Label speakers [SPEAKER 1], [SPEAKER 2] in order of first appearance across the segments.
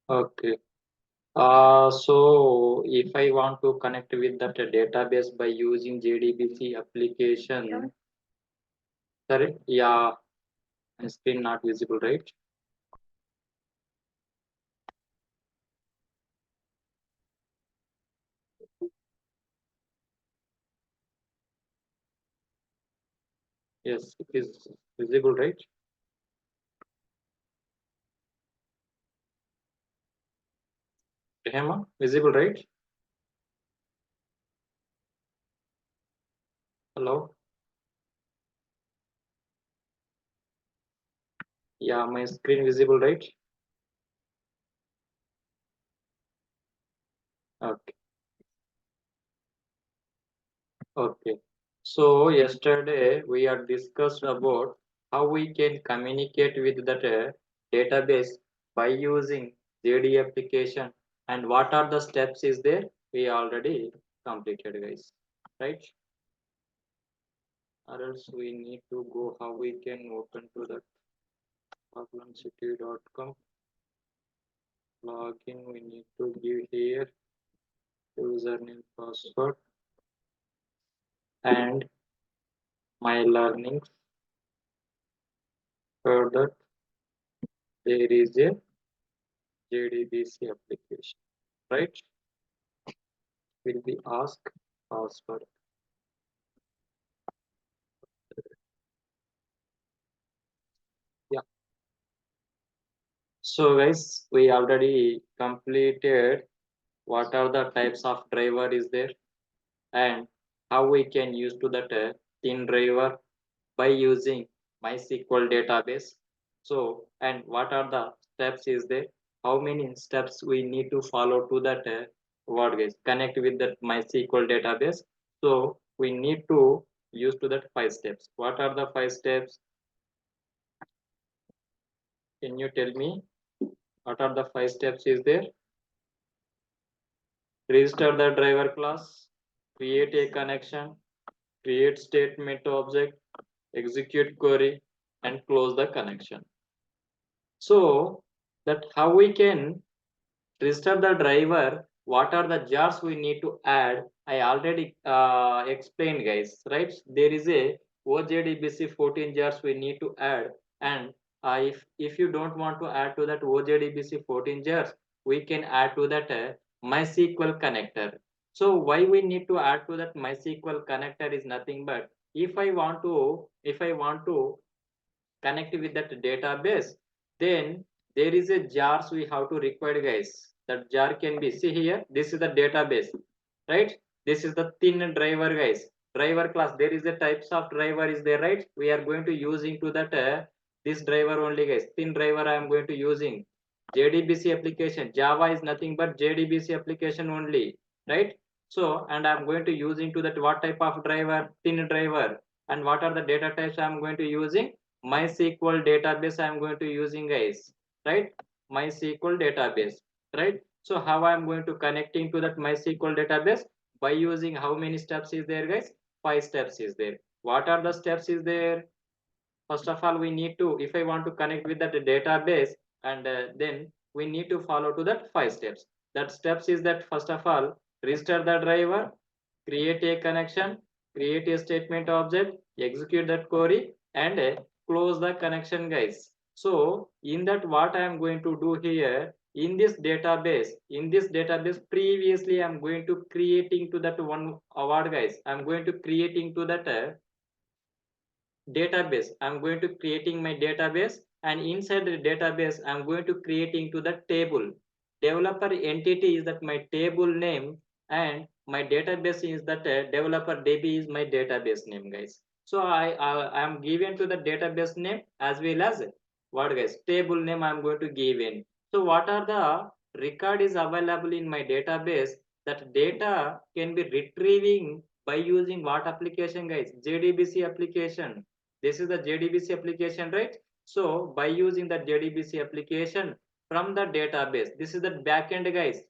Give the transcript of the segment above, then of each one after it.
[SPEAKER 1] Okay. So if I want to connect with that database by using JDBC application, sorry, yeah, my screen not visible, right? Yes, it is visible, right? Rehema, visible, right? Hello? Yeah, my screen visible, right? Okay, okay. So yesterday we are discussed about how we can communicate with that database by using JD application and what are the steps is there? We already completed, guys, right? Or else we need to go how we can open to that problemcity.com login. We need to give here username, password, and my learnings. For that, there is a JDBC application, right? Will be ask password. Yeah. So guys, we already completed what are the types of driver is there and how we can use to that thin driver by using MySQL database. So, and what are the steps is there? How many steps we need to follow to that what guys connect with that MySQL database? So we need to use to that 5 steps. What are the 5 steps? Can you tell me what are the 5 steps is there? Register the driver class, create a connection, create statement object, execute query, and close the connection. So that how we can register the driver, what are the jars we need to add? I already explained, guys, right? There is a OJDBC 14 jars we need to add, and if you don't want to add to that OJDBC 14 jars, we can add to that MySQL connector. So why we need to add to that MySQL connector is nothing but if I want to connect with that database, then there is a jars we have to require, guys. That jar can be, see here, this is the database, right? This is the thin driver, guys. Driver class, there is a types of driver is there, right? We are going to using to that this driver only, guys. Thin driver I am going to using JDBC application. Java is nothing but JDBC application only, right? So, and I'm going to using to that what type of driver? Thin driver. And what are the data types I'm going to using? MySQL database I am going to using, guys, right? MySQL database, right? So how I am going to connecting to that MySQL database by using how many steps is there, guys? 5 steps is there. What are the steps is there? First of all, we need to, if I want to connect with that database, and then we need to follow to that 5 steps. That steps is that first of all, register the driver, create a connection, create a statement object, execute that query, and close the connection, guys. So in that, what I am going to do here in this database previously I'm going to creating to that one award, guys. I'm going to creating to that database. I'm going to creating my database, and inside the database I'm going to creating to the table. Developer entity is that my table name, and my database is that developer db is my database name, guys. So I am given to the database name as well as what, guys, table name I'm going to give in. So what are the record is available in my database? That data can be retrieving by using what application, guys? JDBC application. This is the JDBC application, right? So by using the JDBC application from the database, this is the backend, guys.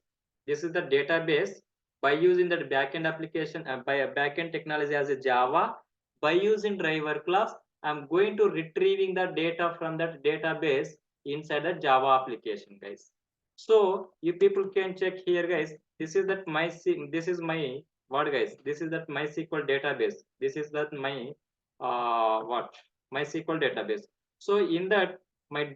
[SPEAKER 1] This is the database. By using that backend application by a backend technology as a Java, by using driver class, I'm going to retrieving the data from that database inside the Java application, guys. So you people can check here, guys. This is that my this is my what, guys. This is that MySQL database. This is that my what MySQL database. So in that my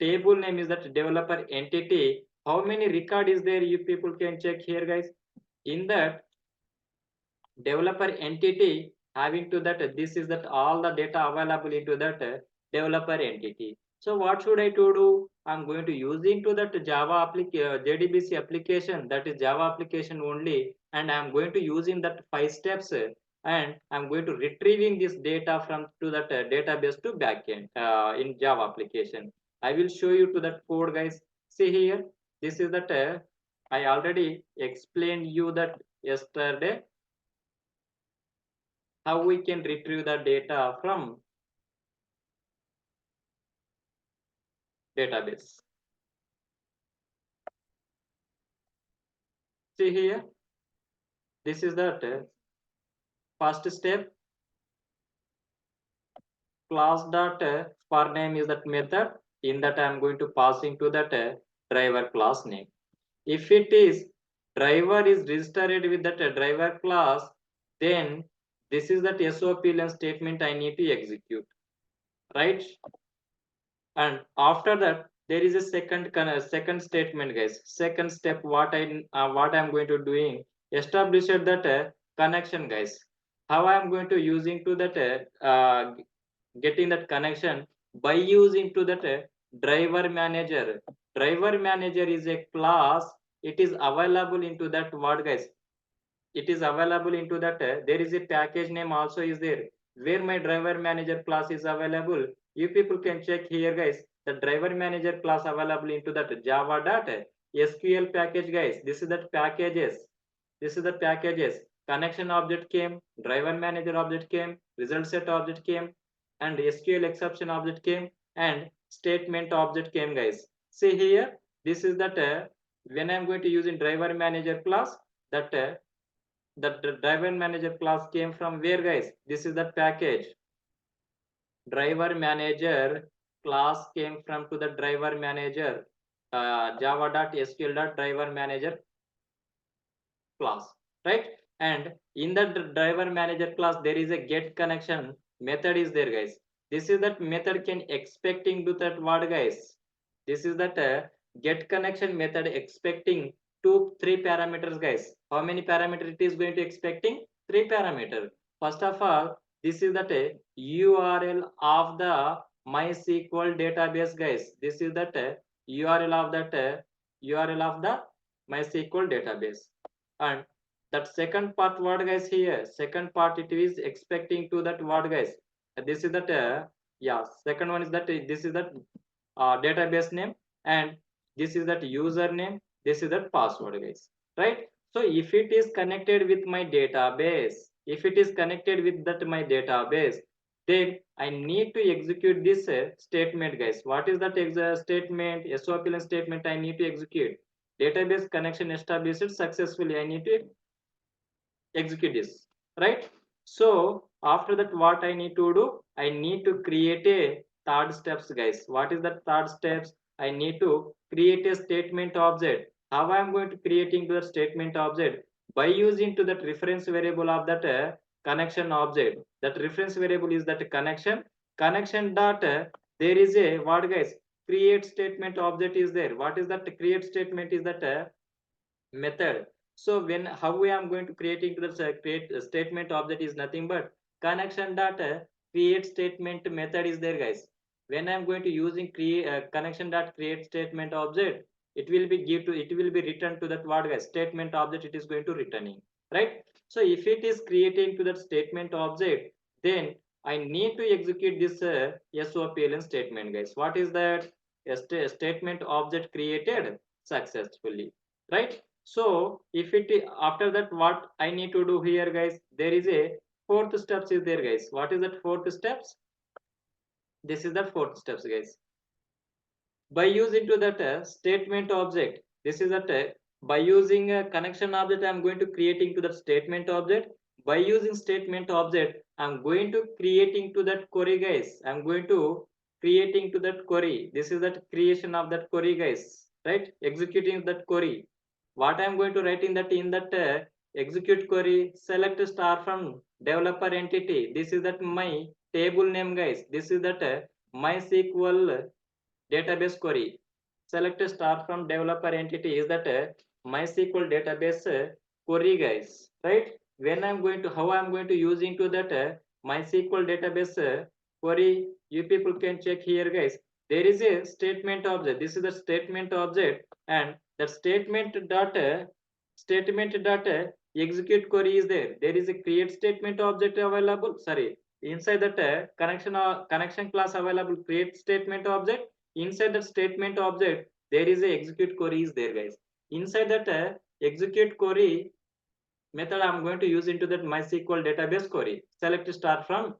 [SPEAKER 1] table name is that developer entity. How many record is there? You people can check here, guys. In that developer entity having to that, this is that all the data available into that developer entity. So what should I to do? I'm going to using to that Java JDBC application, that is Java application only, and I'm going to using that 5 steps, and I'm going to retrieving this data from to that database to backend in Java application. I will show you to that code, guys. See here, this is that I already explained you that yesterday how we can retrieve the data from database. See here, this is the first step. Class dot per name is that method. In that I'm going to pass into that driver class name. If it is driver is registered with that driver class, then this is that SOP statement I need to execute, right? And after that there is a second statement, guys. Second step, what I'm going to doing, establish that connection, guys. How I'm going to using to that getting that connection by using to that driver manager. Driver manager is a class. It is available into that what, guys. It is available into that there is a package name also is there where my driver manager class is available. You people can check here, guys. The driver manager class available into that java data sql package, guys. This is that packages. This is the packages. Connection object came, driver manager object came, result set object came, and sql exception object came, and statement object came, guys. See here, this is that when I'm going to use in driver manager class, that the driver manager class came from where, guys? This is the package. Driver manager class came from to the driver manager java.sql.driver manager class, right? And in the driver manager class there is a get connection method is there, guys. This is that method can expecting to that what, guys. This is that get connection method expecting 3 parameters, guys. How many parameters it is going to expecting? 3 parameter. First of all, this is that URL of the MySQL database, guys. This is that URL of that URL of the MySQL database. And that second part what, guys, here second part it is expecting to that what, guys. This is that yeah, second one is that this is that database name, and this is that username, this is that password, guys, right? So if it is connected with my database, if it is connected with that my database, then I need to execute this statement, guys. What is that statement? SOP statement I need to execute. Database connection established successfully, I need to execute this, right? So after that what I need to do, I need to create a third steps, guys. What is that third steps? I need to create a statement object. How I'm going to creating the statement object? By using to that reference variable of that connection object. That reference variable is that connection data. There is a what, guys, create statement object is there. What is that create statement is that method. So when how we am going to creating the create statement object is nothing but connection data create statement method is there, guys. When I'm going to using create connection dot create statement object, it will be give to it will be returned to that what, guys, statement object it is going to returning, right? So if it is creating to that statement object, then I need to execute this SOPLN statement, guys. What is that? A statement object created successfully, right? So if it after that what I need to do here, guys, there is a fourth steps is there, guys. What is that fourth steps? This is the fourth steps, guys. By using to that statement object, this is that by using a connection object I'm going to creating to the statement object. by using statement object, I'm going to creating to that query, guys. I'm going to creating to that query. This is that creation of that query, guys, right? Executing that query. What I'm going to write in that execute query, select star from developer entity. This is that my table name, guys. This is that MySQL database query. Select a star from developer entity is that MySQL database query, guys, right? When I'm going to, how I'm going to use into that MySQL database query, you people can check here, guys. There is a statement object. This is the statement object, and the statement dot execute query is there. There is a create statement object available. Sorry, inside that connection class available create statement object. Inside that statement object there is a execute query is there, guys. Inside that execute query method I'm going to use into that MySQL database query. Select star from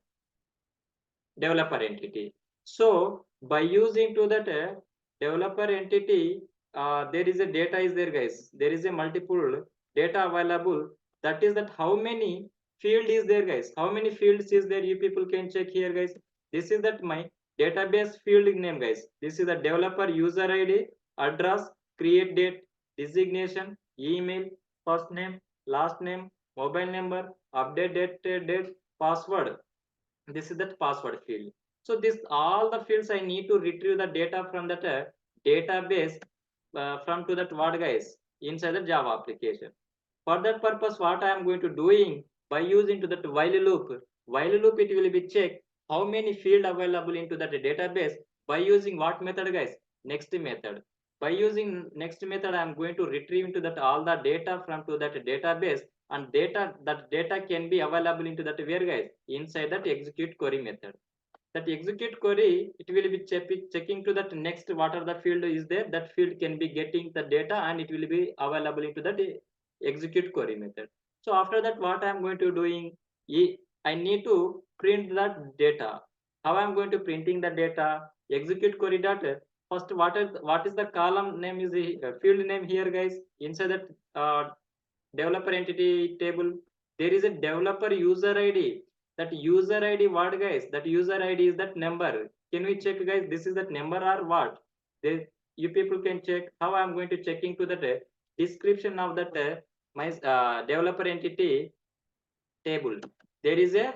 [SPEAKER 1] developer entity. So by using to that developer entity, there is a data is there, guys. There is a multiple data available. That is that how many field is there, guys. How many fields is there? You people can check here, guys. This is that my database field name, guys. This is the developer user ID, address, create date, designation, email, first name, last name, mobile number, update date, password. This is that password field. So this all the fields I need to retrieve the data from that database from to that what, guys, inside the Java application. For that purpose, what I am going to doing by using to that while loop it will be check how many field available into that database by using what method, guys? Next method. By using next method, I am going to retrieve into that all the data from to that database, and that data can be available into that where, guys? Inside that execute query method. That execute query it will be checking to that next what are the field is there, that field can be getting the data and it will be available into that execute query method. So after that what I am going to doing, I need to print that data. How I am going to printing the data? Execute query data. First, what is the column name is the field name here, guys? Inside that developer entity table there is a developer user id. That user id what, guys? That user id is that number. Can we check, guys? This is that number or what? They, you people can check. How I'm going to checking to that description of that my developer entity table. There is a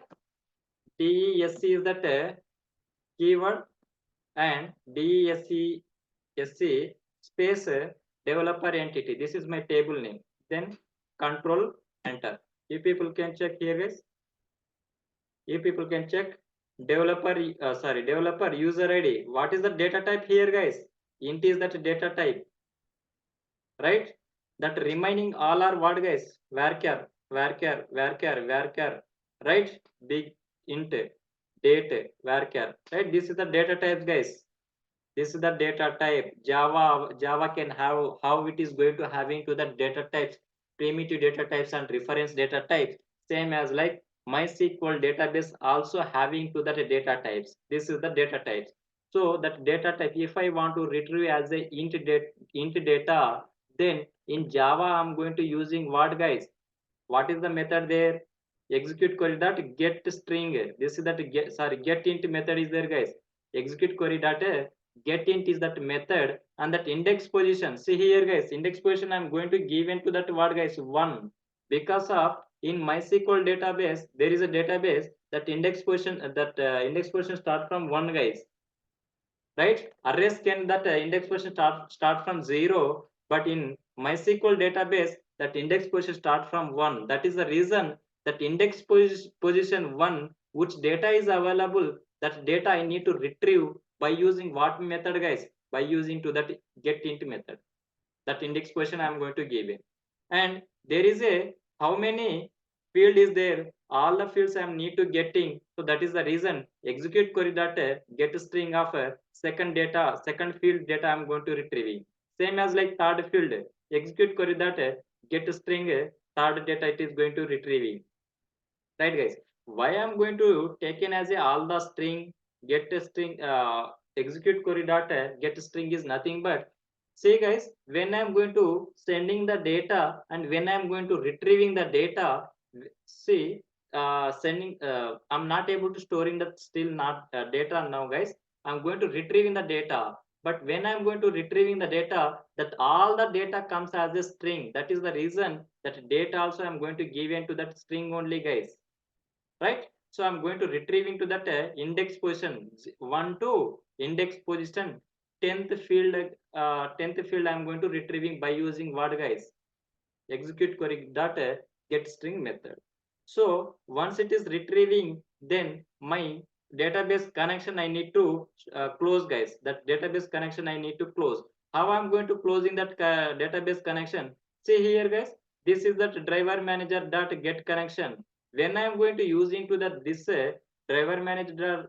[SPEAKER 1] desc is that keyword, and desc space developer entity. This is my table name. Then control enter. You people can check here, guys. You people can check developer developer user id. What is the data type here, guys? Int is that data type, right? That remaining all are what, guys? Varchar, right? Big int date varchar, right? This is the data type, guys. This is the data type. Java can have how it is going to having to the data types, primitive data types and reference data types, same as like MySQL database also having to that data types. This is the data types. So that data type, if I want to retrieve as a int data, then in Java I'm going to using what, guys? What is the method there? Execute query dot get string. This is that get int method is there, guys. Execute query dot get int is that method, and that index position. See here, guys, index position I'm going to give into that what, guys? 1, because of in MySQL database there is a database that index position index position start from 1, guys, right? Arrays can that index position start from 0, but in MySQL database that index position start from 1. That is the reason that index position 1, which data is available, that data I need to retrieve by using what method, guys? By using to that get int method. That index position I'm going to give it. And there is a how many field is there? All the fields I need to getting. So that is the reason execute query data get string of second field data I'm going to retrieving. Same as like third field execute query data get string third data it is going to retrieving. Right, guys? Why I'm going to take in as a all the string get a string execute query data get string is nothing but, see, guys, when I'm going to sending the data and when I'm going to retrieving the data, See, sending, I'm not able to storing that still not data now, guys. I'm going to retrieving the data. But when I'm going to retrieving the data, that all the data comes as a string. That is the reason that data also I'm going to give into that string only, guys. Right? So I'm going to retrieve into that index position 1 to index position 10th field I'm going to retrieving by using what, guys? Execute query dot get string method. So once it is retrieving, then my database connection I need to close, guys. That database connection I need to close. How I'm going to closing that database connection? See here, guys. This is that driver manager dot get connection. When I'm going to use into that this driver manager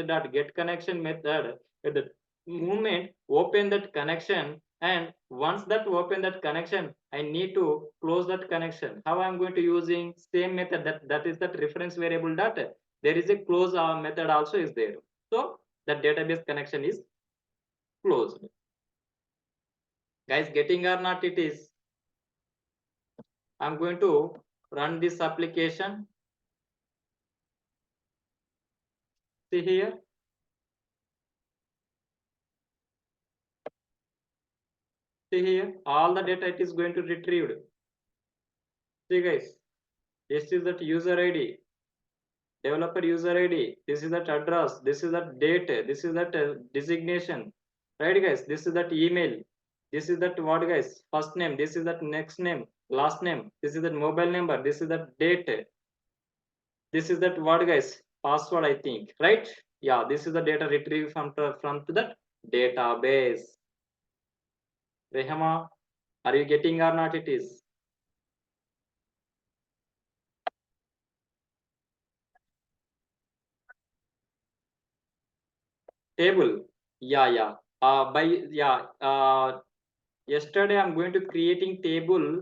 [SPEAKER 1] dot get connection method, at the moment open that connection, and once that open that connection I need to close that connection. How I'm going to using same method, that is that reference variable data. There is a close method also is there. So that database connection is closed. Guys, getting or not it is? I'm going to run this application. See here. See here. All the data it is going to retrieved. See, guys. This is that user ID. Developer user ID, this is that address, this is that date, this is that designation, right, guys? This is that email, this is that what, guys? First name, this is that next name, last name, this is that mobile number, this is that date, this is that what, guys? Password, I think, right? Yeah, this is the data retrieved from to that database. Rehama, are you getting or not? It is table. Yeah, yeah. By yeah. Yesterday I'm going to creating table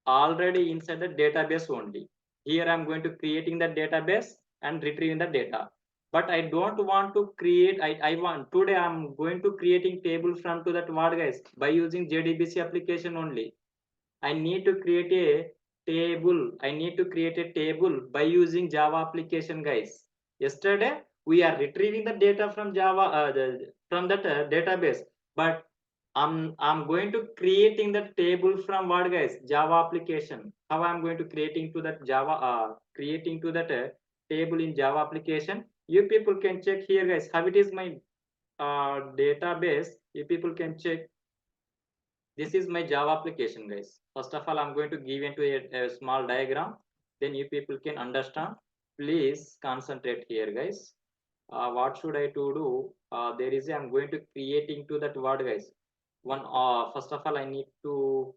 [SPEAKER 1] already inside the database only. Here I'm going to creating the database and retrieving the data. But I don't want to create, I want, today I'm going to creating table from to that what, guys? By using Jdbc application only. I need to create a table. I need to create a table by using Java application, guys. Yesterday, we are retrieving the data from Java, from that database. But I'm going to creating the table from what, guys? Java application. How I'm going to creating to that Java, creating to that table in Java application. You people can check here, guys. How it is my database. You people can check. This is my Java application, guys. First of all, I'm going to give into a small diagram. Then you people can understand. Please concentrate here, guys. What should I to do? There is I'm going to creating to that word, guys. One. First of all, I need to.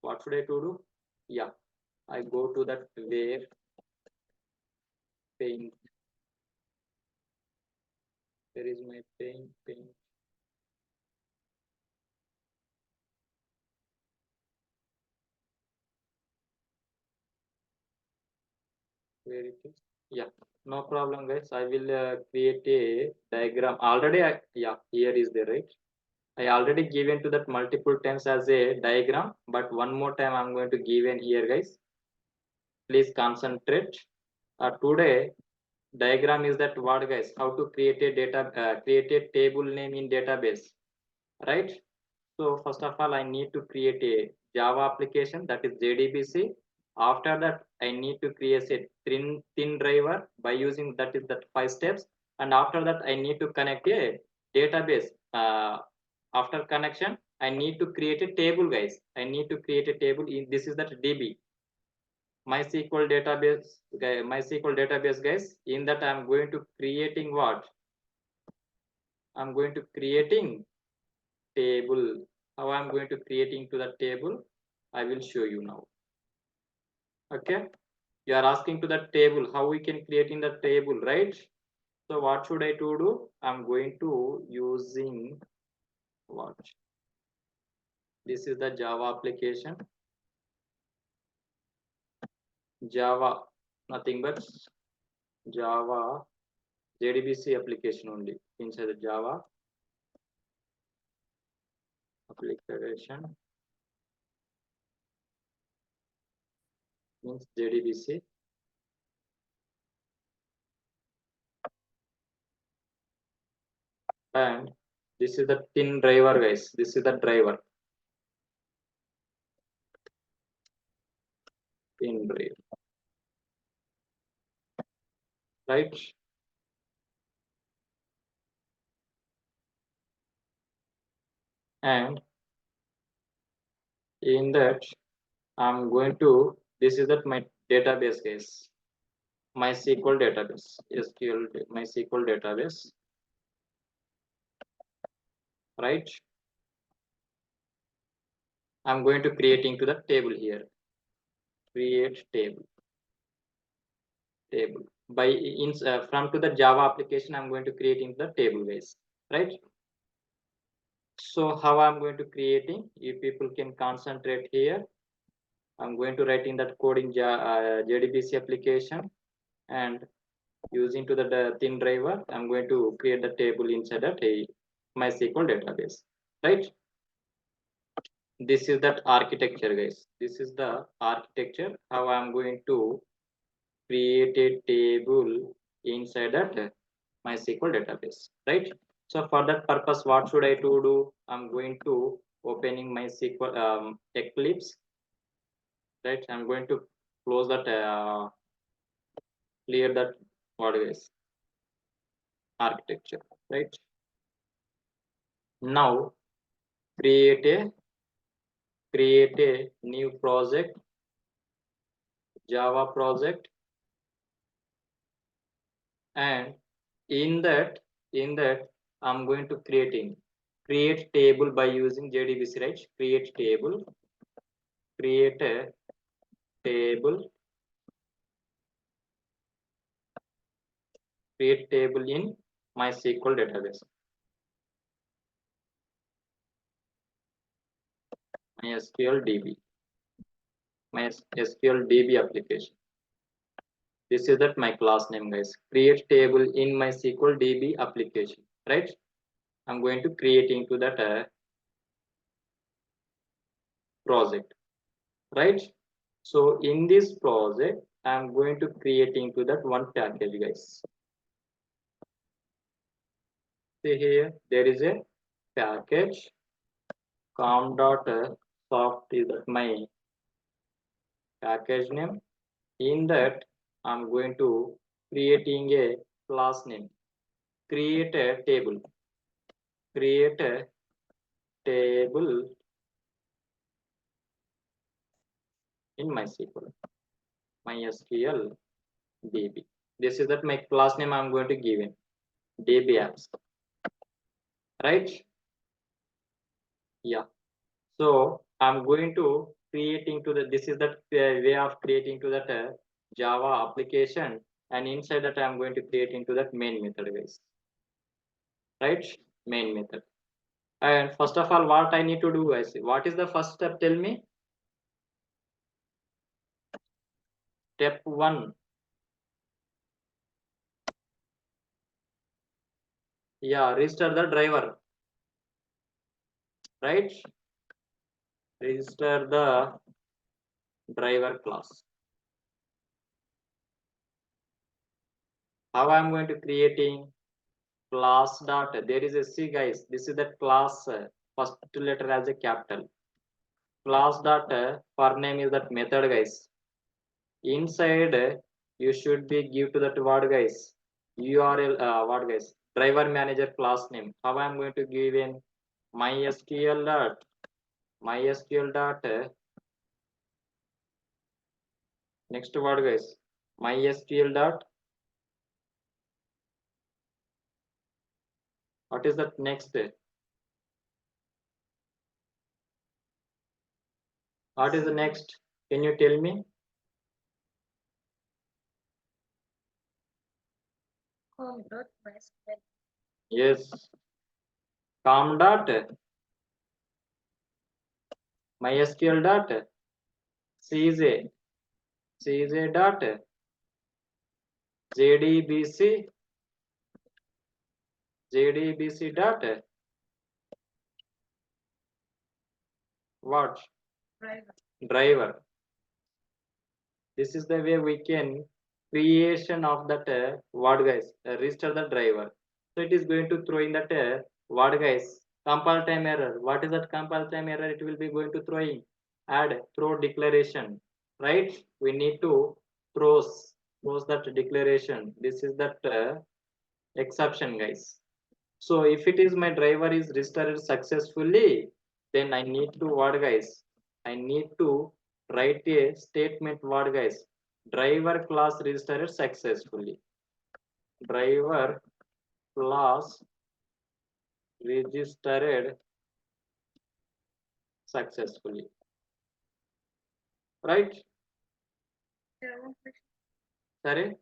[SPEAKER 1] What should I to do? Yeah, I go to that where paint. There is my paint. Where it is? Yeah, no problem, guys. I will create a diagram. Already, yeah, here is the right. I already given to that multiple times as a diagram, but one more time I'm going to give in here, guys. Please concentrate. Today diagram is that what, guys? How to create a create a table name in database, right? So first of all, I need to create a Java application, that is Jdbc. After that, I need to create a thin driver by using that is that 5 steps. And after that, I need to connect a database. After connection, I need to create a table, guys. I need to create a table in this is that DB MySQL database, MySQL database, guys. In that, I'm going to creating what? I'm going to creating table. How I'm going to creating to the table, I will show you now. Okay, you are asking to the table how we can create in the table, right? So what should I to do? I'm going to using what? This is the Java application. Java, nothing but Java Jdbc application only inside the Java application. means JDBC. And this is the thin driver, guys. This is the driver. Thin driver. Right? And in that, I'm going to, this is that my database, guys. MySQL database. MySQL database. Right? I'm going to create into the table here. Create table. By from to the Java application, I'm going to create into the table, guys. Right? So how I'm going to creating? You people can concentrate here. I'm going to write in that code in JDBC application, and using to the thin driver, I'm going to create the table inside that MySQL database. Right? This is that architecture, guys. This is the architecture how I'm going to create a table inside that MySQL database. Right? So for that purpose, what should I do? I'm going to opening MySQL Eclipse. Right? I'm going to close that, clear that what is architecture. Right? Now create a new project, Java project, and in that I'm going to create table by using JDBC. Right? Create a table, create table in MySQL database. MySQL DB application. This is that my class name, guys. Create table in MySQL DB application. Right? I'm going to create into that project. Right? So in this project, I'm going to create into that one package, guys. See here, there is a package com.soft is my package name. In that, I'm going to creating a class name. Create a table. Create a table in MySQL DB. This is that my class name I'm going to give in DB apps. Right? Yeah. So I'm going to creating to the, this is that way of creating to that Java application, and inside that I'm going to create into that main method, guys. Right? Main method. And first of all, what I need to do, guys? What is the first step? Tell me. Step 1. Yeah, register the driver. Right? Register the driver class. How I'm going to creating class dot, there is a C, guys. This is the class first letter as a capital. Class dot for name is that method, guys. Inside you should be give to that word, guys. URL what, guys? Driver manager class name. How I'm going to give in MySQL dot next word, guys. MySQL dot, what is that next? What is the next? Can you tell me? Yes. Com dot MySQL dot CJ dot JDBC dot what? Driver. This is the way we can creation of that what guys register the driver. So it is going to throw in that what guys compile time error. What is that compile time error? It will be going to throw in add throw declaration, right? We need to throws that declaration. This is that exception guys. So if it is my driver is registered successfully, then I need to what guys? I need to write a statement what guys? Driver class registered successfully. Driver class registered successfully. Right? Sorry?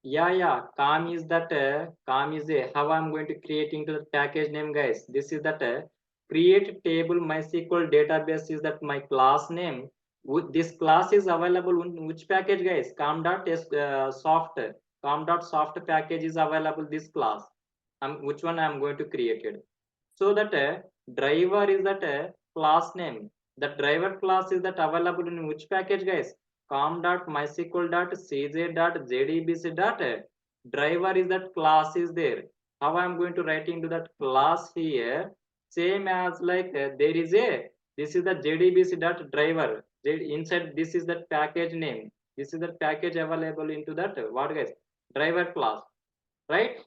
[SPEAKER 1] Yeah. Com is that com is a how I'm going to create into the package name, guys. This is that create table MySQL database is that my class name. This class is available in which package, guys? Com.soft. Com.soft package is available this class. Which one I'm going to create it? So that driver is that class name. That driver class is that available in which package, guys? com.mysql.cj.jdbc. Driver is that class is there. How I am going to write into that class here? Same as like there is a this is the jdbc.driver. Inside this is that package name. This is the package available into that what guys? Driver class, right?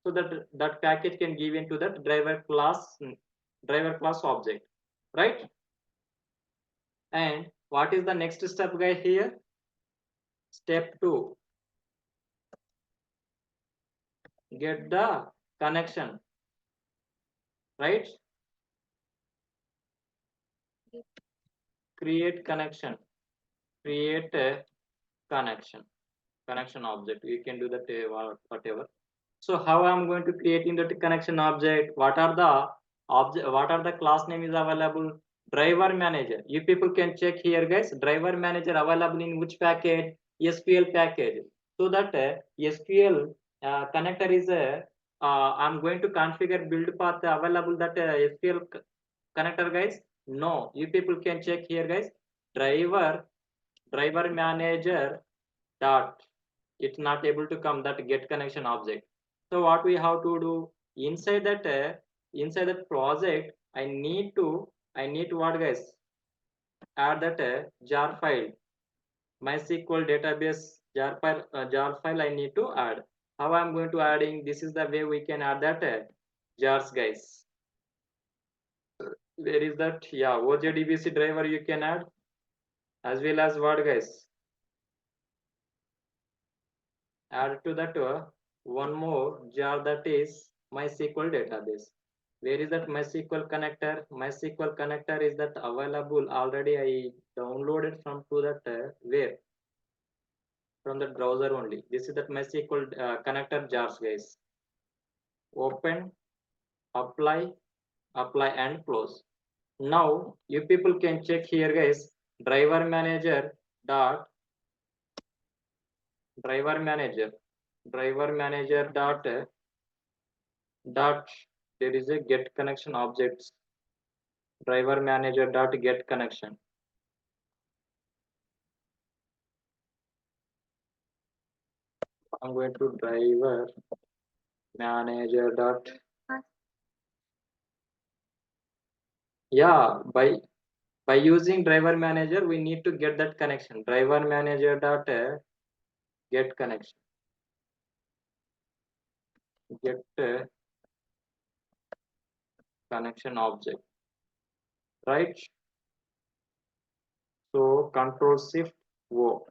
[SPEAKER 1] So that package can give into that driver class object, right? And what is the next step guy here? Step 2, get the connection, right? Create connection, create a connection object. You can do that whatever. So how I'm going to create in the connection object? What are the object? What are the class name is available? Driver manager. You people can check here, guys. Driver manager available in which package? SQL package. So that SQL connector is I'm going to configure build path available that SQL connector, guys. No, you people can check here, guys. Driver manager dot it's not able to come that get connection object. So what we have to do inside that project, I need to what guys, add that jar file, MySQL database jar file I need to add. How I'm going to adding? This is the way we can add that jars, guys. Where is that? Yeah, OJDBC driver you can add, as well as what guys, add to that one more jar, that is MySQL database. Where is that MySQL connector? MySQL connector is that available already. I downloaded from to that where from the browser only. This is that MySQL connector jars, guys. Open, apply, apply and close. Now you people can check here, guys. Driver manager dot driver manager driver manager dot there is a get connection objects. Driver manager dot get connection. I'm going to driver manager dot, yeah, by using driver manager we need to get that connection. Driver manager dot get connection, get connection object, right? So control shift O.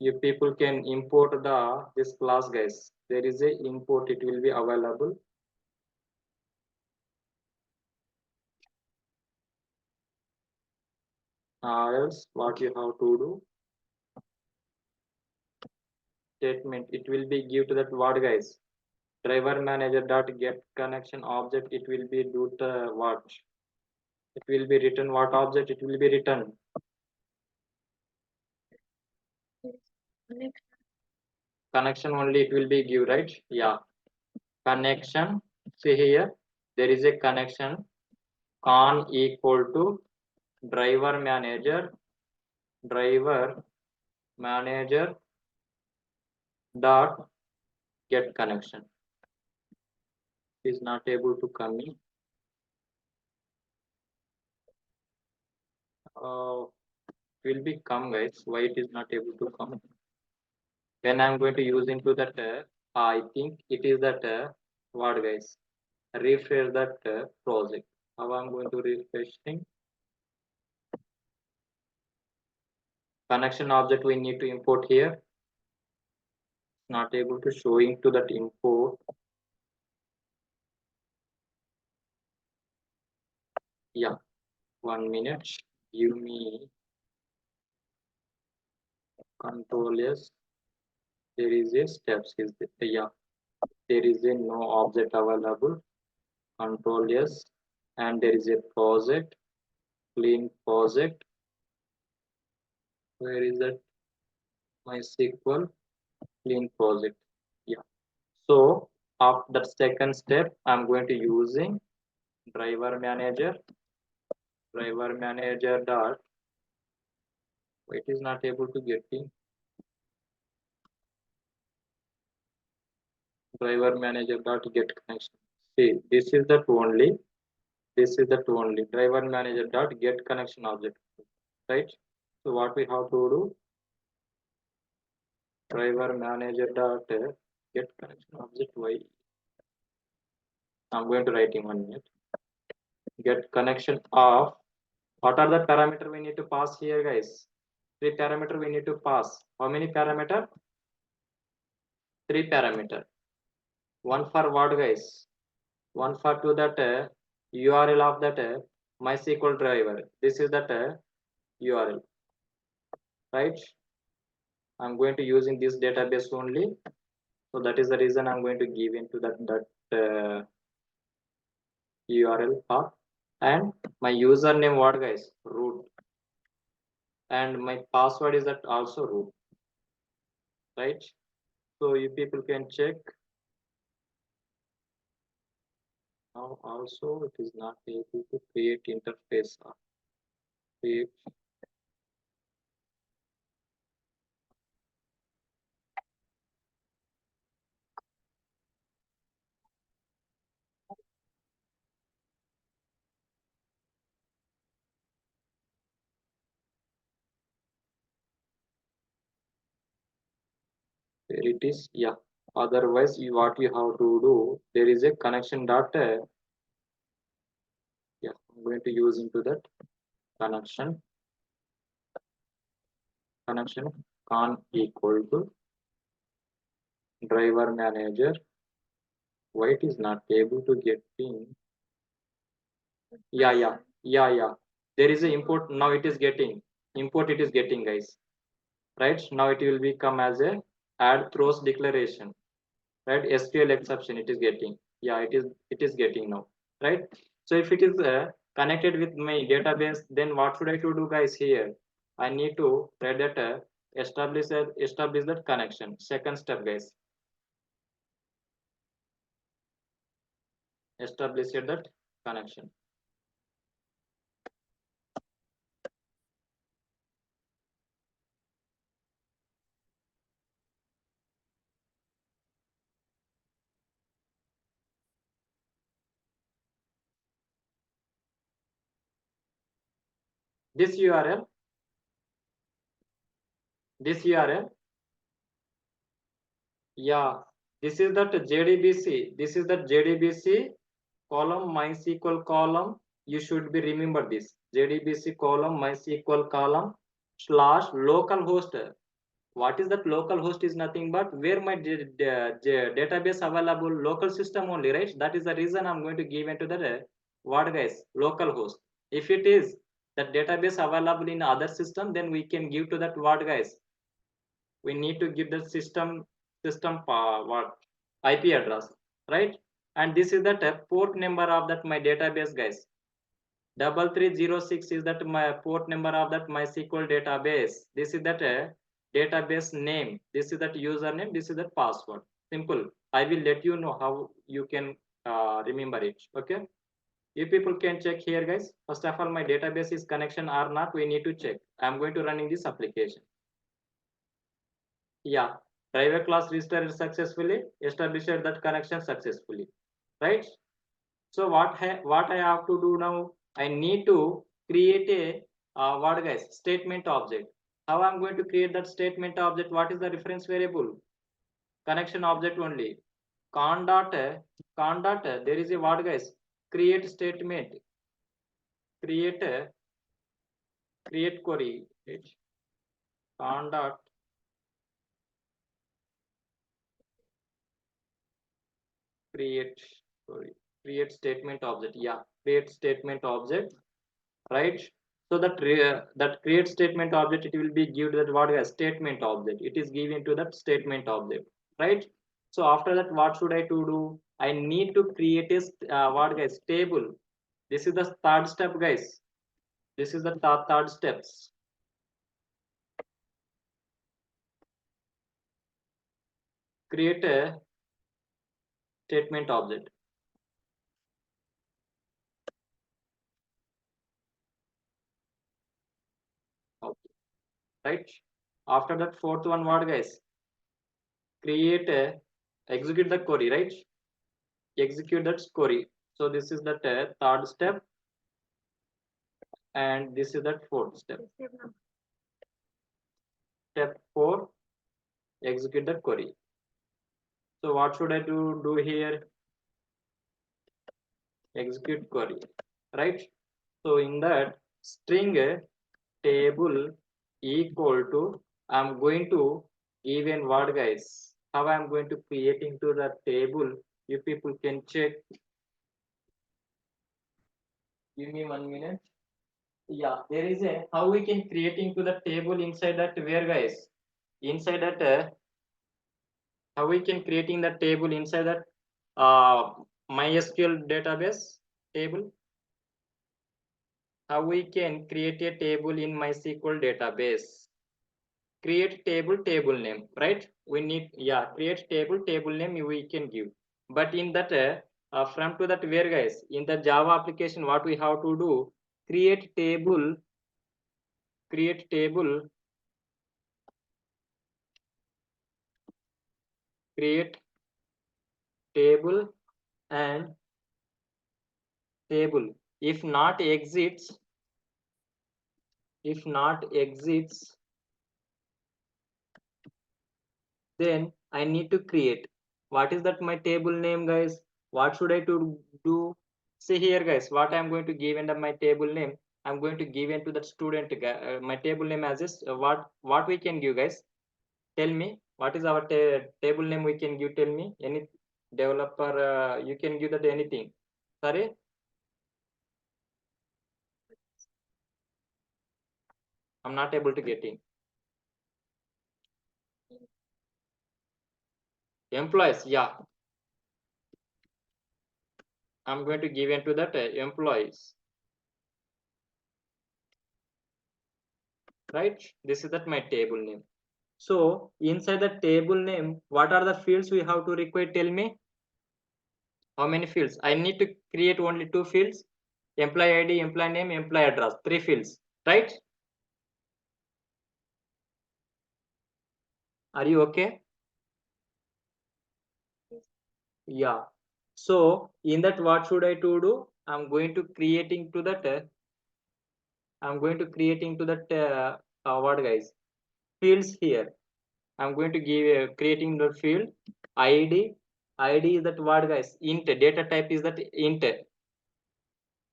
[SPEAKER 1] You people can import the this class, guys. There is a import, it will be available. Else what you have to do, statement, it will be give to that what guys, driver manager dot get connection object. It will be do the what, it will be written what object, it will be written connection only, it will be give, right? Yeah, connection. See here, there is a connection. con equal to driver manager dot get connection. Is not able to come in. Will be come, guys. Why it is not able to come? When I'm going to use into that, I think it is that what, guys? Refresh that project. How I'm going to refreshing? Connection object we need to import here. Not able to show into that import. Yeah, 1 minute. Give me control S. There is a steps. Is the, yeah. There is a no object available. Control S, and there is a project. Clean project. Where is that? MySQL clean project. Yeah. So after that second step, I'm going to using driver manager dot. It is not able to get in. Driver manager dot get connection. See, this is the only. This is the only driver manager dot get connection object, right? So what we have to do? Driver manager dot get connection object. Why? I'm going to write in 1 minute. Get connection of. What are the parameter we need to pass here, guys? 3 parameter we need to pass. How many parameter? 3 parameter. One for what, guys? One for to that URL of that MySQL driver. This is that URL, right? I'm going to using this database only. So that is the reason I'm going to give into that URL path. And my username what, guys? Root. And my password is that also root, right? So you people can check. Now also it is not able to create interface. Create. There it is. Yeah. Otherwise, what you have to do, there is a connection dot. Yeah, I'm going to use into that connection con equal to driver manager. Why it is not able to get in? Yeah. There is a import. Now it is getting import. It is getting, guys. Right now it will become as a add throws declaration. Right, SQL exception. It is getting. Yeah, it is getting now. Right. So if it is connected with my database, then what should I to do, guys? Here I need to write that establish that connection. Second step, guys. Establish that connection. This URL. Yeah, this is that JDBC. This is that JDBC column MySQL column. You should be remember this JDBC column MySQL column slash localhost. What is that localhost? Is nothing but where my database available local system only, right? That is the reason I'm going to give into the what, guys? Localhost. If it is that database available in other system, then we can give to that what, guys? We need to give the system what IP address, right? And this is the port number of that my database, guys. 3306 is that my port number of that MySQL database. This is that database name. This is that username. This is that password. Simple. I will let you know how you can remember it. Okay. You people can check here, guys. First of all, my database is connection or not, we need to check. I'm going to running this application. Yeah, private class restarted successfully, established that connection successfully, right? So what I have to do now, I need to create a what guys, statement object. How I'm going to create that statement object? What is the reference variable? Connection object only. Con dot there is a what guys, create statement, create create query. Con dot create query, create statement object. Yeah, create statement object, right? So that create statement object, it will be given that what is statement object, it is given to that statement object, right? So after that, what should I to do? I need to create a what guys, table. This is the third step, guys. This is the third steps. Create a statement object. Okay, right? After that, fourth one, what guys, create a execute the query, right? Execute that query. So this is the third step, and this is the fourth step. Step 4, execute the query. So what should I do here? Execute query, right? So in that string table equal to, I'm going to give an word, guys. How I'm going to create into the table? You people can check. Give me 1 minute. Yeah, there is a how we can create into the table inside that where, guys? Inside that how we can creating the table inside that MySQL database table. How we can create a table in MySQL database? Create table name, right? We need, yeah, create table name we can give. But in that from to that where, guys, in the Java application, what we have to do? Create table, create table, create table and table. If not exits, if not exits, then I need to create. What is that my table name, guys? What should I to do? See here, guys, what I'm going to give into my table name. I'm going to give into that student my table name as this. What we can give, guys? Tell me what is our table name we can give. Tell me any developer. You can give that anything. Sorry, I'm not able to get in. Employees, yeah. I'm going to give into that employees. Right? This is that my table name. So inside the table name, what are the fields we have to require? Tell me how many fields. I need to create only 2 fields: employee ID, employee name, employee address. 3 fields, right? Are you okay? Yeah. So in that, what should I to do? I'm going to creating to that. I'm going to creating to that what, guys, fields here. I'm going to give creating the field ID. ID is that what, guys? Int. Data type is that int,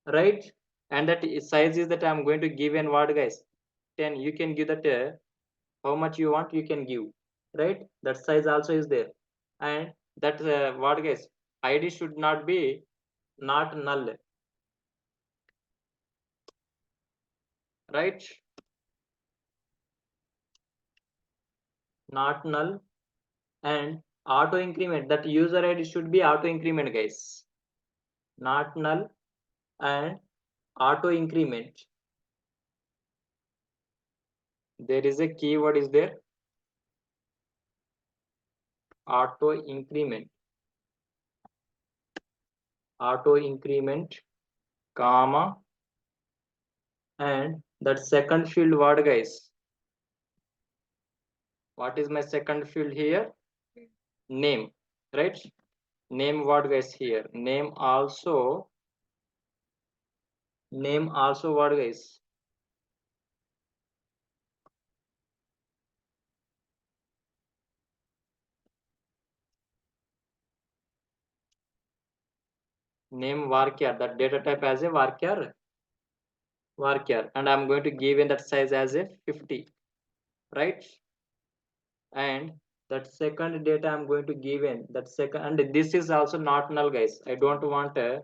[SPEAKER 1] right? And that size is that I'm going to give an what, guys? 10. You can give that how much you want, you can give, right? That size also is there. And that what, guys, ID should not be not null, right? Not null. And auto increment, that user ID should be auto increment, guys. Not null and auto increment. There is a keyword is there, auto increment, auto increment. comma, and that second field what guys? What is my second field here? Name, right? Name what guys here? Name also what guys? Name varchar, that data type as a varchar, and I'm going to give in that size as a 50, right? And that second data I'm going to give in that second, and this is also not null guys. I don't want a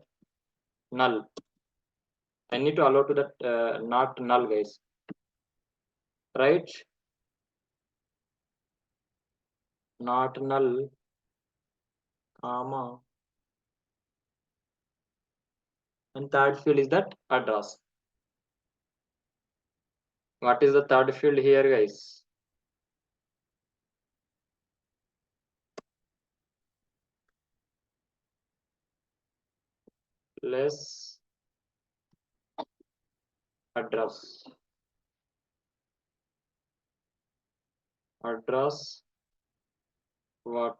[SPEAKER 1] null. I need to allow to that not null guys, right? Not null, comma, and third field is that address. What is the third field here guys? Less address. Address what?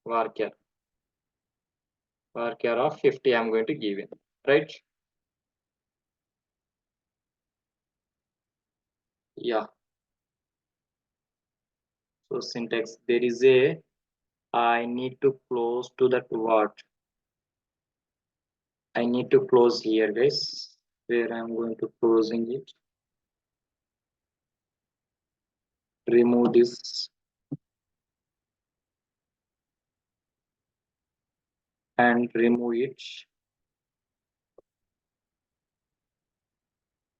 [SPEAKER 1] Varchar. Varchar of 50 I'm going to give in, right? Yeah. So syntax, there is a, I need to close to that what? I need to close here guys, where I'm going to closing it. Remove this and remove it.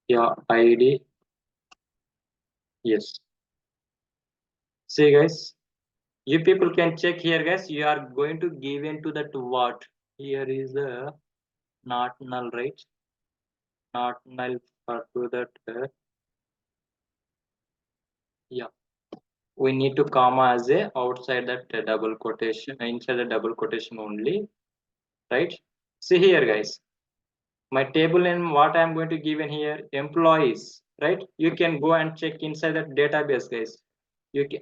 [SPEAKER 1] Yeah, ID. Yes. See guys, you people can check here guys. You are going to give into that what? Here is a not null, right? Not null for to that. Yeah. We need to comma as a outside that double quotation, inside the double quotation only, right? See here guys, my table name what I'm going to give in here, employees, right? You can go and check inside that database guys. You can,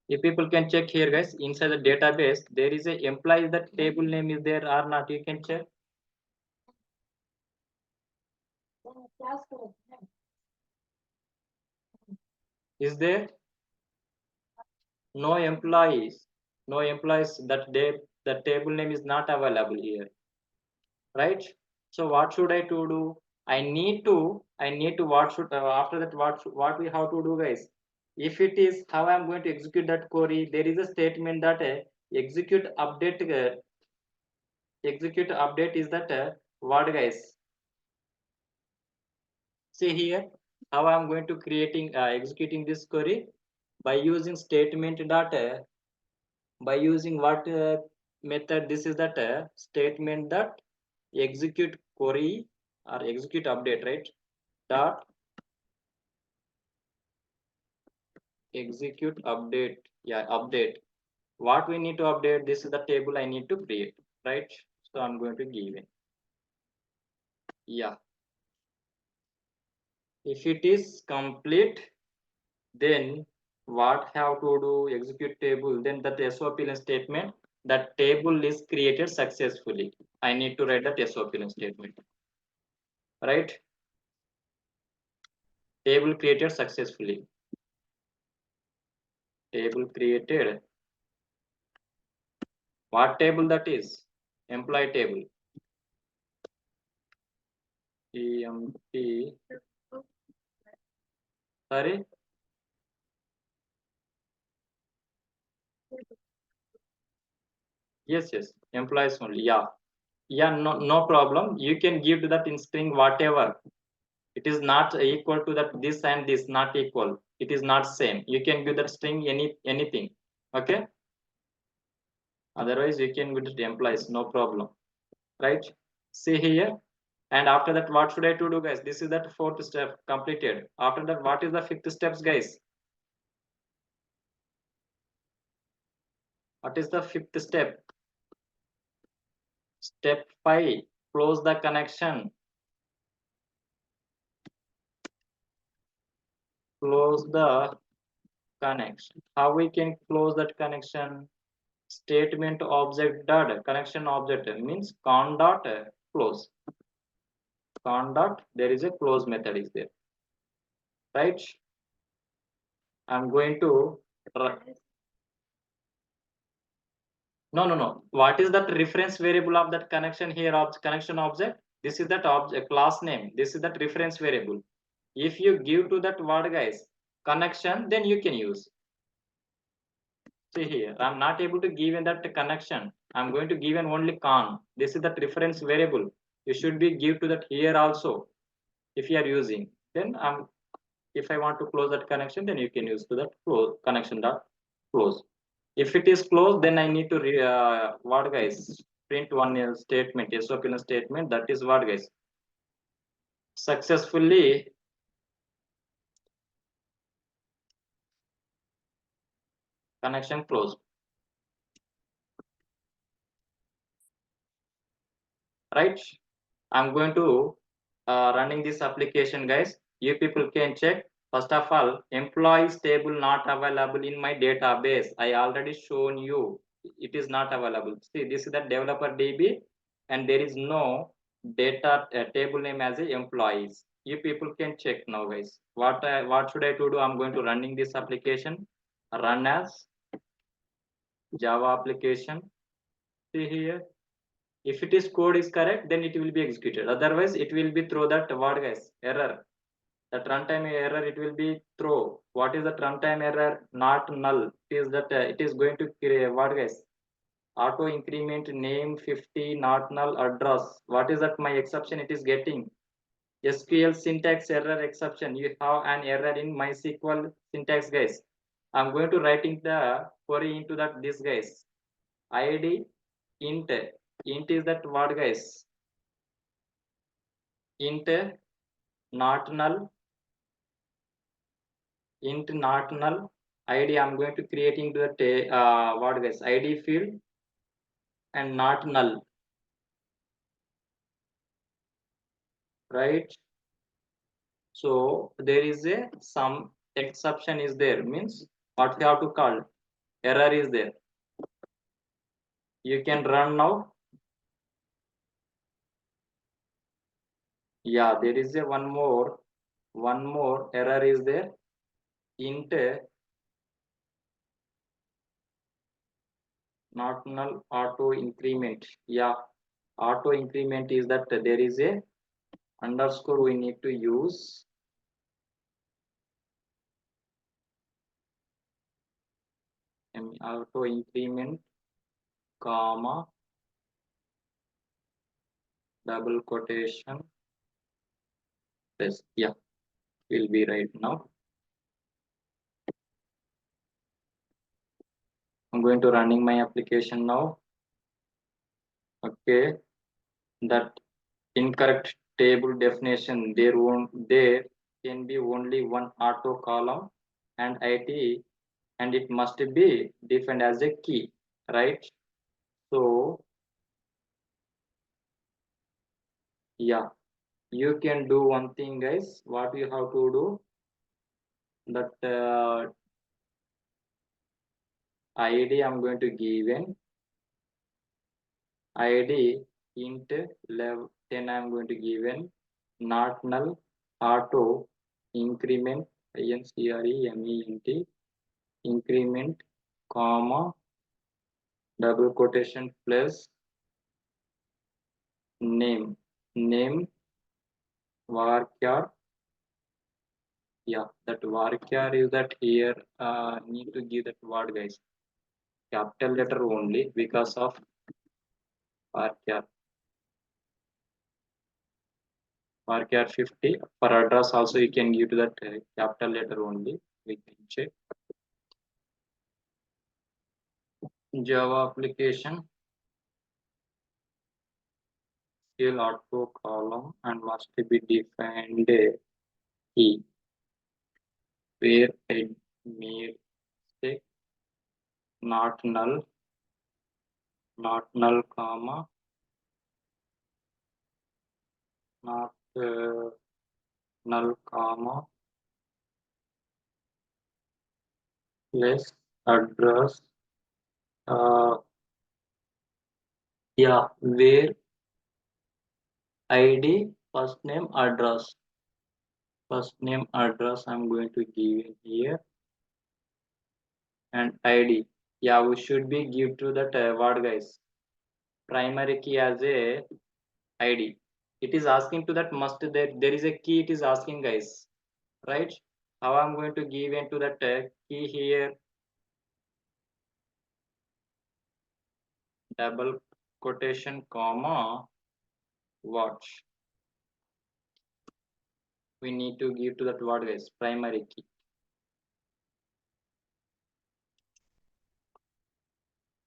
[SPEAKER 1] if people can check here guys, inside the database there is a employee, that table name is there or not, you can check. Is there no employees? No employees, that day the table name is not available here, right? So what should I to do? I need to what should after that what we have to do guys? If it is how I'm going to execute that query, there is a statement that execute update execute update is that what guys? See here how I'm going to creating executing this query by using statement data, by using what method? This is that statement that execute query or execute update, right? Dot execute update. Yeah, update. What we need to update? This is the table I need to create, right? So I'm going to give it. Yeah. If it is complete, then what have to do? Execute table. Then that SOP statement. That table is created successfully. I need to write that SOP statement, right? Table created successfully. Table created. What table that is? Employee table. EMP. Sorry. Yes. Employees only. Yeah. Yeah. No problem. You can give to that in string whatever. It is not equal to that this and this not equal. It is not same. You can give that string anything. Okay. Otherwise, you can give it employees. No problem. Right. See here. And after that, what should I to do, guys? This is that fourth step completed. After that, what is the fifth steps, guys? What is the fifth step? Step 5, close the connection. Close the connection. How we can close that connection? Statement object dot connection object means con dot close. Con dot, there is a close method is there, right? I'm going to no. What is that reference variable of that connection here of connection object? This is that object class name. This is that reference variable. If you give to that word guys connection, then you can use. See here, I'm not able to give in that connection. I'm going to give an only con. This is that reference variable. You should be give to that here also. If you are using, then if I want to close that connection, then you can use to that close connection dot close. If it is closed, then I need to what guys print one statement, SOP statement. That is what guys successfully connection closed. Right? I'm going to running this application, guys. You people can check. First of all, employees table not available in my database. I already shown you it is not available. See, this is the developer DB, and there is no data table name as a employees. You people can check now, guys. What should I do? I'm going to running this application. Run as Java application. See here. If it is code is correct, then it will be executed. Otherwise, it will be throw that word guys error. That runtime error it will be throw. What is the runtime error? Not null. It is that it is going to create what guys? Auto increment name 50 not null address. What is that? My exception it is getting. SQL syntax error exception. You have an error in MySQL syntax guys. I'm going to writing the query into that this guys. ID int is that what guys? Int not null, int not null id. I'm going to creating the what guys id field and not null, right? So there is a some exception is there, means what you have to call error is there. You can run now. Yeah, there is a one more error is there. Int not null auto increment. Yeah, auto increment is that there is a underscore we need to use. Auto increment comma double quotation plus. Yeah, will be right now. I'm going to running my application now. Okay, that incorrect table definition, there can be only one auto column and IT, and it must be defined as a key, right? So yeah, you can do one thing guys. What you have to do, that ID I'm going to give in ID int level 10. I'm going to give in not null auto increment increment increment comma double quotation plus name varchar. Yeah, that varchar is that here need to give that word guys capital letter only because of varchar. Varchar 50 for address also you can give to that capital letter only. We can check Java application still auto column and must be defined key where I made mistake not null comma not null comma less address yeah where id first name address I'm going to give in here and id. Yeah, we should be give to that word guys primary key as a id. It is asking to that must there is a key it is asking guys, right? How I'm going to give into that key here, double quotation comma what we need to give to that word guys primary key.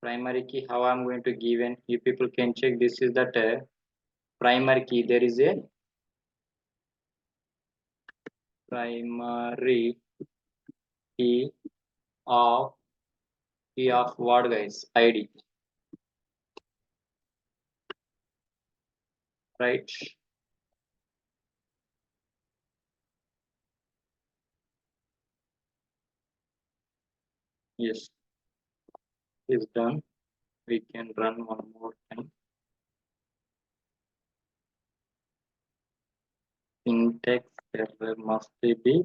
[SPEAKER 1] Primary key how I'm going to give in, you people can check this is that primary key. There is a primary key of what guys id, right? Yes, is done. We can run one more time. Syntax error must be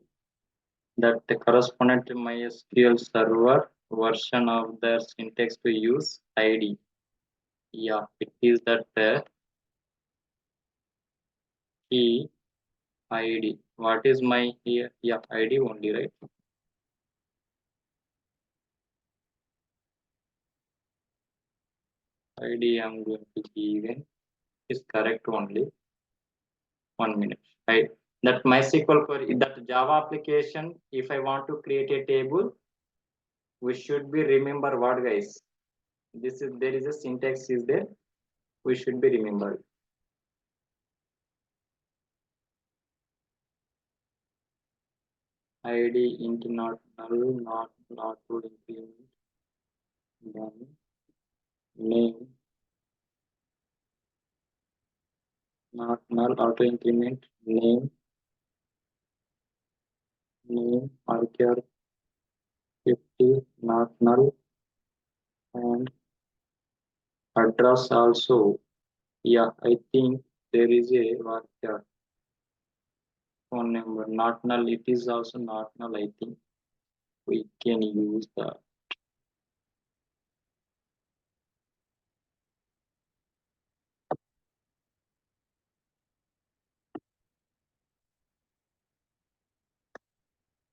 [SPEAKER 1] that the correspondent to MySQL server version of the syntax to use id. Yeah, it is that key id. What is my here? Yeah, id only, right? id I'm going to give in is correct only. 1 minute. I that MySQL query, that Java application, if I want to create a table, we should be remember what guys. This is there is a syntax is there. We should be remembered. id int not null not to increment then name not null auto increment name archer 50 not null and address also. Yeah, I think there is a varchar phone number not null. It is also not null. I think we can use the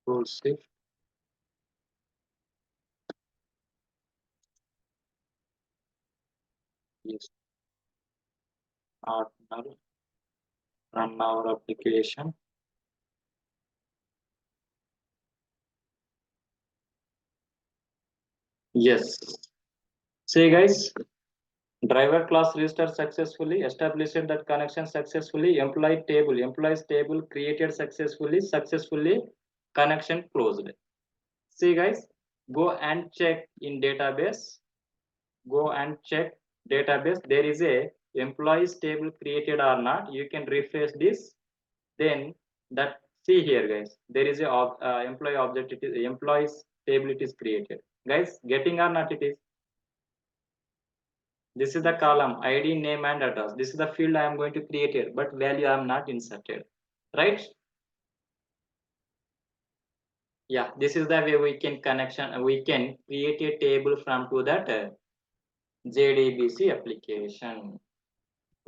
[SPEAKER 1] control shift. Yes, not null. Run our application. Yes. See guys, driver class registered successfully, established that connection successfully, employees table created successfully, connection closed. See guys, go and check in database. Go and check database. There is a employees table created or not. You can refresh this. Then that see here guys, there is a employee object. It is employees table. It is created. Guys, getting or not? It is. This is the column ID, name, and address. This is the field I am going to create here, but value I am not inserted. Right? Yeah, this is the way we can connection. We can create a table from to that Jdbc application.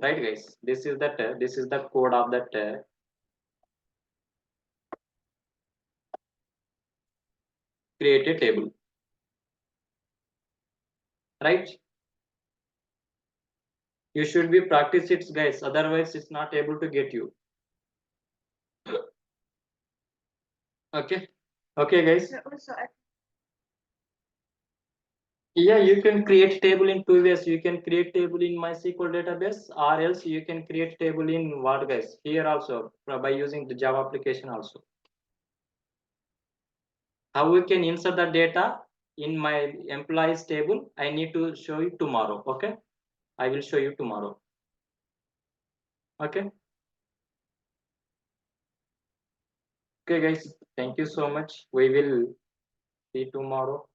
[SPEAKER 1] Right, guys? This is that. This is the code of that create a table. Right? You should be practice it, guys. Otherwise, it's not able to get you. Okay. Okay, guys. Yeah, you can create table in two ways. You can create table in MySQL database, or else you can create table in what guys here also by using the Java application also. How we can insert the data in my employees table? I need to show you tomorrow. Okay, I will show you tomorrow. Okay. Okay, guys. Thank you so much. We will see tomorrow.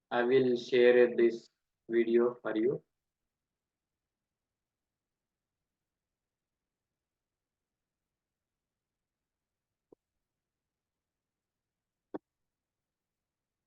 [SPEAKER 1] I will share this video for you.